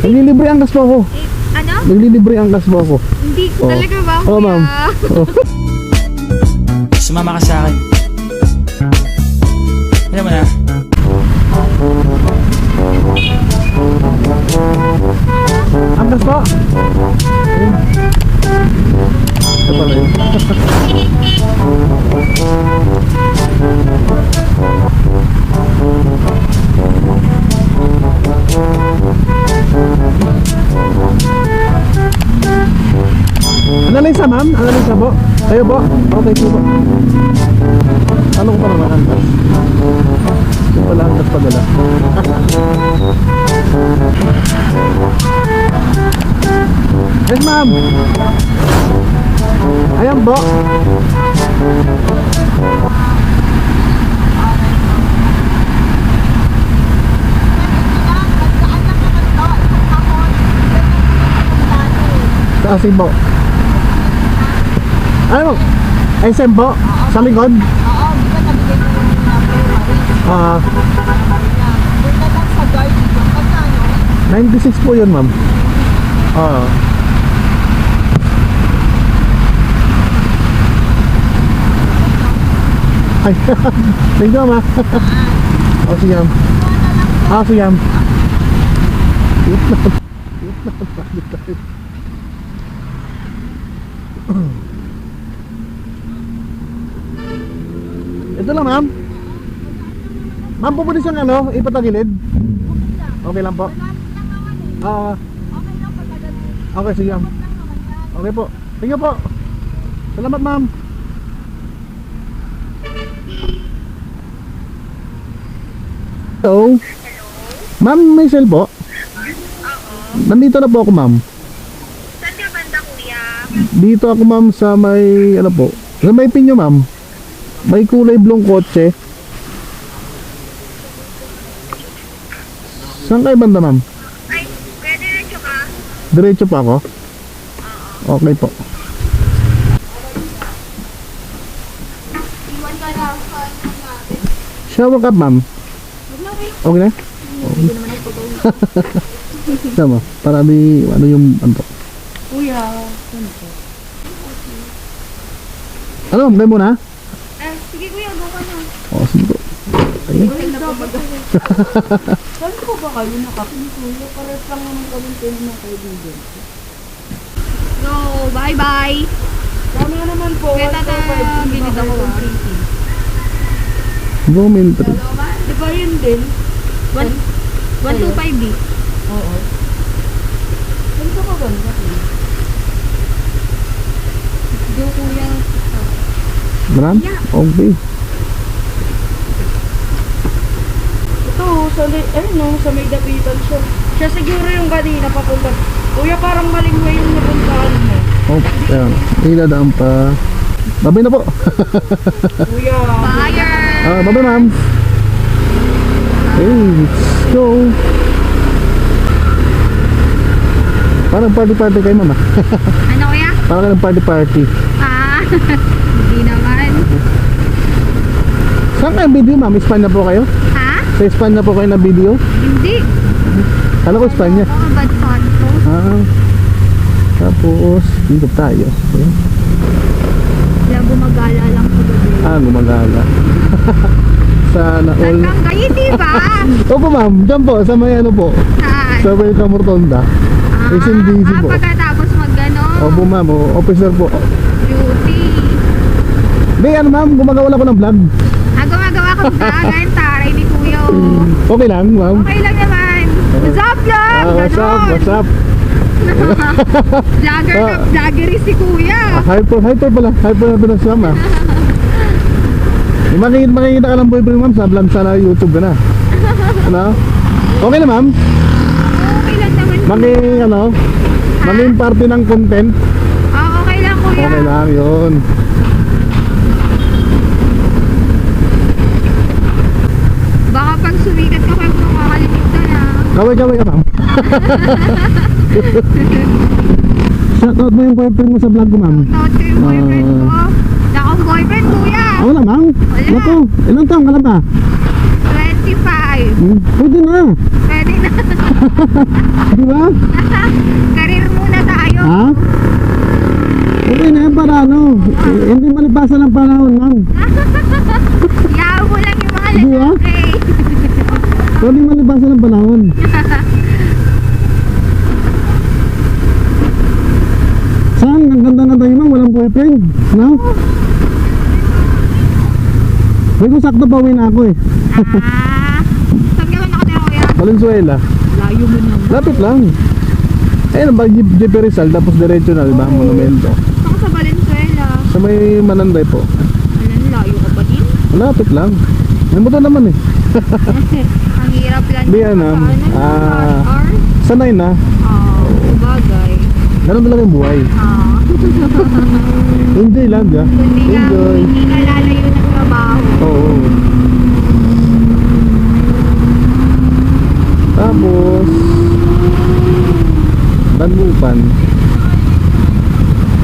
Naglilibre angkas po ako. Ano? Naglilibre angkas po ako. Hindi, talaga ba? Oo, ma'am. Oh. Sumama ka sa akin. Alam mo na. Angkas po. Ayun. Ito pala yun. Analisa ma'am? Analisa po? Kayo po? Okay po po. Ano ko pa naman angkas? Ito pala angkas padala. Yes ma'am. Ayan po. Sa asin po. Ano? SM po? Sa likod? Oo, di ba nabigay ko yung number, Marie? Punta lang sa guard dito. Magkano? 96 po yun ma'am. Ay, thank you ma'am. Oh, sige ma'am. Sige ma'am. Wait lang. Ito lang ma'am. Ma'am, pupunin siyang ano, ipatagilid. Okay lang po. Okay lang pagkagat. Okay, sige ma'am. Okay po. Thank you po. Salamat ma'am. Hello. Ma'am, may cell po? Nandito na po ako ma'am. Saan ka banda, kuya? Dito ako ma'am sa may, ano po, sa may pinyo ma'am. May kulay blong kotse. Saan kayo banda ma'am? Ay, pwede na siya ka? Diretso pa ako? Okay po. Iwan ka lang. Shower cup ma'am. Okay na? Hindi naman ako pag-uwi. Tama, para di, ano yung, ano po. Kuya. Ano ma'am, kayo muna? Sige kuya, go ka na. Oo, sige po. Ayun. Saan po ba kayo nakapintuyo? Pares lang naman kami kayo ng kaibigan. No, bye-bye. Tama naman po. Kaya gilid ako. Gomentry. Di ba yun din? 125B. Oo. Saan ka maganda? Go kuya. Ma'am? Okay. Ito, sa may dapitan siya. Siya siguro yung kanina papunta. Kuya, parang maling way yung napuntahan mo. Oh, ayan. Iladaan pa. Babay na po. Kuya. Buyer. Babay ma'am. Okay, let's go. Parang party-party kayo ma'am. Ano kuya? Parang party-party. Hindi naman. Saan kayo video ma'am? Espanya po kayo? Ha? Sa Espanya po kayo na video? Hindi. Kala ko Espanya. Ako, Bad Santos. Tapos, dito tayo. Okay. Kaya gumagala lang sa gabi. Gumagala. Sana all. Hanggang kayo, di ba? Opo ma'am, dyan po, sa may ano po. Saan? Sa may Camortonda. SMDC po. Pagkatapos mag-ano, Opo ma'am, officer po. duty. Hindi, ano ma'am, gumagawa ako ng vlog. Gumagawa ko vlog. Taray ni Kuya. Okay lang ma'am. Okay lang naman. What's up, vlog? What's up, what's up? Vlogger si Kuya. Hyper pala, hyper na pinasama. Makikita ka ng boyfriend ma'am sa vlog sa YouTube ka na. Ano? Okay na ma'am? Okay lang naman. Maging party ng content. Okay lang, Kuya. Okay lang, yun. Baka pag sumikat ka kayo kung makakalimutan na. Kaway ka ma'am. Shoutout mo yung boyfriend mo sa vlog ko ma'am. Shoutout ko yung boyfriend ko. Wala akong boyfriend, Kuya. Wala ma'am. Wala. Naku, ilang taong ka na ba? 25. Pwede na. Pwede na. Di ba? Career muna tayo. Ha? Okay na yan para ano. Hindi malipasan ng panahon, ma'am. Yaw mo lang yung mga Di ba? lalaki. Hindi malipasan ng panahon. Saan? Ang ganda na tayo, ma'am. Walang boyfriend. No? May kung sakto pa uwi na ako eh. Saan ka ba nakatira kuya? Valenzuela. Layo mo naman. Lapit lang. Ayun, Jeep Rizal, tapos diretso na, di ba? Monumento. Saan ka sa Valenzuela? Sa may Mananday po. Alam, layo ka pa din. Malapit lang. May motor naman eh. Ang hirap lang. Di ano, hour? sanay na. Bagay. Ganun talaga yung buhay. Enjoy lang, di ba? Enjoy. Hindi ka lalayo ng trabaho. Oo. Tapos Dagupan.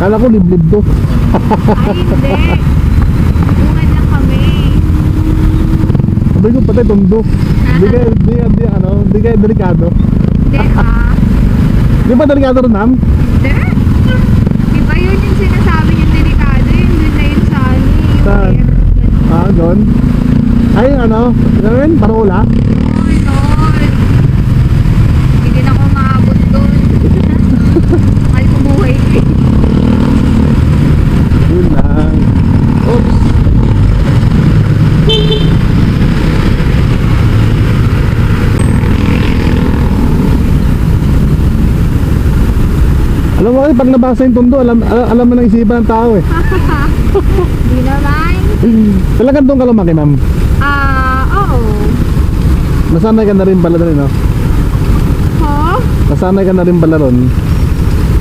Kala ko liblib to. Ay, hindi. Bungan lang kami. Sabi ko patay tondo. Di kayo delikado. Hindi Di ba delikado rin, ma'am? Hindi. Iba yun yung sinasabi yung delikado. Yun dun na yun sa ano eh. Saan? Doon. Ay, ano yun? Parola? Oh, Lord. Hindi din ako maabot doon. Mahal ko buhay ko eh. Yun lang. Oops. Alam mo kasi pag nabasa yung tondo, alam mo ng isipan ng tao eh. Hindi naman. Talagang doon ka lumaki, ma'am. Oo. Nasanay ka na rin pala rin, no? Ha? Nasanay ka na rin pala ron.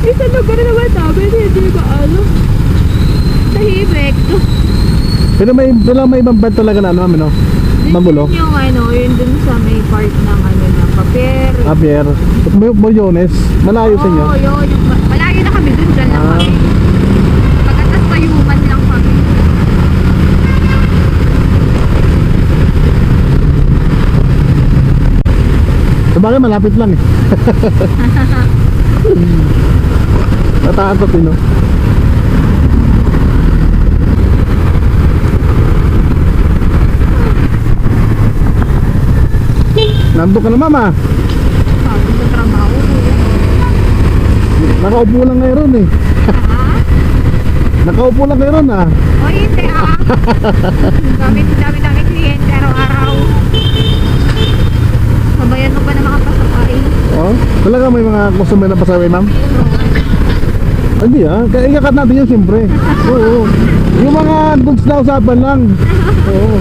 Isa lugar naman sabi, hindi ba ano? Tahimik. Pero may ibang part talaga na ano, no? Magulo. Yung ano, yun dun sa may part ng ano ng paper. Javier. Boyones. Malayo sa inyo. Oo, yun. Malayo na kami dun, dyan lang kami. Pagkatas tayuman lang kami. Sabagay malapit lang eh. Natatakot eh, no? Nandun ka na, mama. Pagod sa trabaho. Nakaupo lang ngayon eh. Ha? Nakaupo lang ngayon ah. O hindi Dami kliyente araw-araw. Sabayan mo ba na makapasakay? Oh, talaga may mga customer na pasaway, ma'am? Hindi ah, kaya ikakat natin yun siyempre. Oo. Yung mga goods na usapan lang. Oo.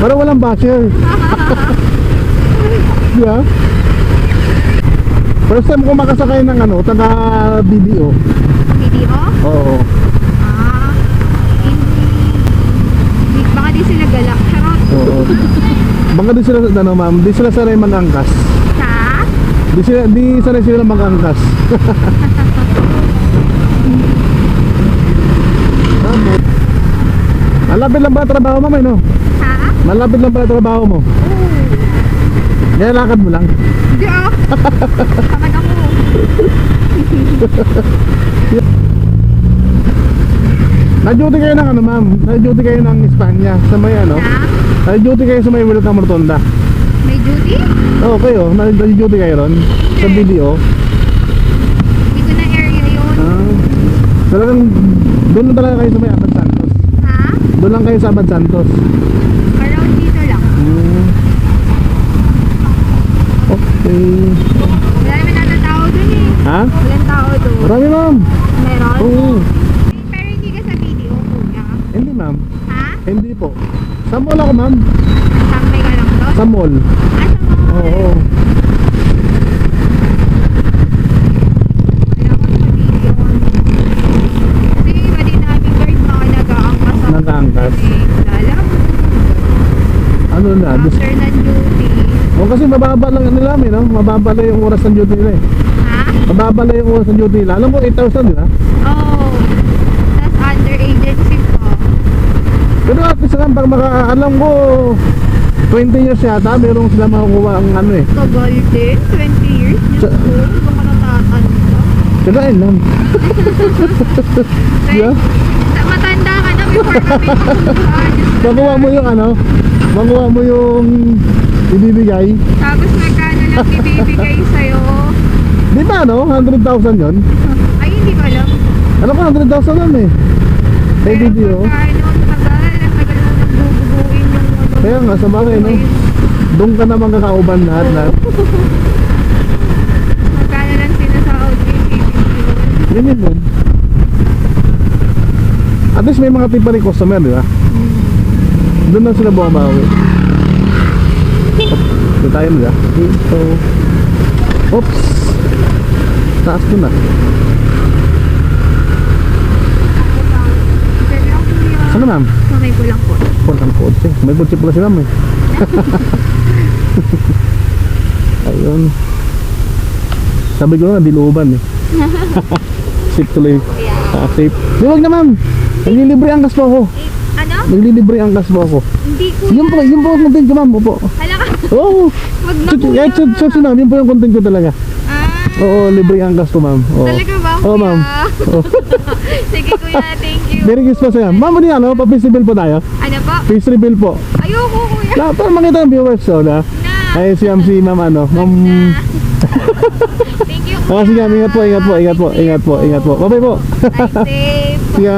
Para walang basher. Di ba? First time ko makasakay ng ano, taga BDO. Video? Oo. Baka di sila galak. Charot. Oo. Baka di sila, ano ma'am, di sila sanay mag-angkas. Sa? Di sanay sila mag-angkas. Malapit lang pala trabaho mo, no? Ha? Malapit lang pala trabaho mo. Kaya lakad mo lang. Hindi Tamad ako. Na-duty kayo ng ano, ma'am? Na-duty kayo ng Espanya sa may ano? Ha? Na-duty kayo sa may Welcome Rotonda. May duty? Oo, kayo. Na-duty kayo ron sa BDO. Hindi ko na area yun. Talagang doon lang talaga kayo sa may Abad Santos. Ha? Doon lang kayo sa Abad Santos. Around dito lang. Okay. Wala naman nata tao dun eh. Ha? Walang tao dun. Marami, ma'am. Meron? Oo. Pero hindi ka sa video, kuya. Hindi, ma'am. Ha? Hindi po. Sa mall ako, ma'am. Tambay ka lang doon? Sa mall. Sa mall? Oo. Wala ko sa video. Kasi iba din namin guard mga nag-aangkas ako. Nag-aangkas. Lala mo. Ano na? After ng duty. O kasi mababa lang ano namin, no? Mababa lang yung oras ng duty nila eh. Ha? Mababa lang yung oras ng duty nila. Alam mo, 8,000, di ba? Oo. Tapos under agency ko. Pero at least lang, pag alam ko, 20 years yata, meron sila makukuha ang ano eh. Tagal din, 20 years. Diyos ko, baka natatanda. Tsagain lang. Yeah? Matanda ka na before kami makukuhaan. Makuha mo yung ano, makuha mo yung ibibigay. Tapos magkano lang ibibigay sa'yo? Di ba ano, 100,000 yon? Ay, hindi ko alam. Ano ko, 100,000 lang eh. May Pero video. pagkano, tagal mo nagbububuin yung ano. Kaya nga, sa bagay, no? Doon ka naman kakauban lahat. Magkano lang sinasahod yung ibibigay. Ganyan din. At least may mga tipa rin customer, di ba? Doon lang sila bumabawi. Ito tayo nila. Ito. Oops. Taas ko na. Pero ako kuya, Ano ma'am? kamay ko lang po. Portang kotse. May kotse pala si ma'am eh. Ayun. Sabi ko nga, diluban eh. Safe tuloy. Safe. Di wag na ma'am. Naglilibre angkas po ako. Ano? Naglilibre angkas po ako. Hindi ko. Yun po ang content ko ma'am. Opo. Hala ka. Oo. Wag na Kahit sa ma'am, yun po yung content ko talaga. Ah, Oo, libre angkas po ma'am. Oo. talaga ba? Oo kuya? ma'am. Oo. Sige kuya, thank you. Merry Christmas yan. Ma'am, ano yan? Pa-face reveal po tayo. Ano po? Face reveal po. Ayoko kuya. Para makita ng viewers so na. Na. Ay, si ma'am ano. Ma'am. Thank you. Ah, sige, ingat po. Ingat po. Bye-bye po. Stay safe. Sige,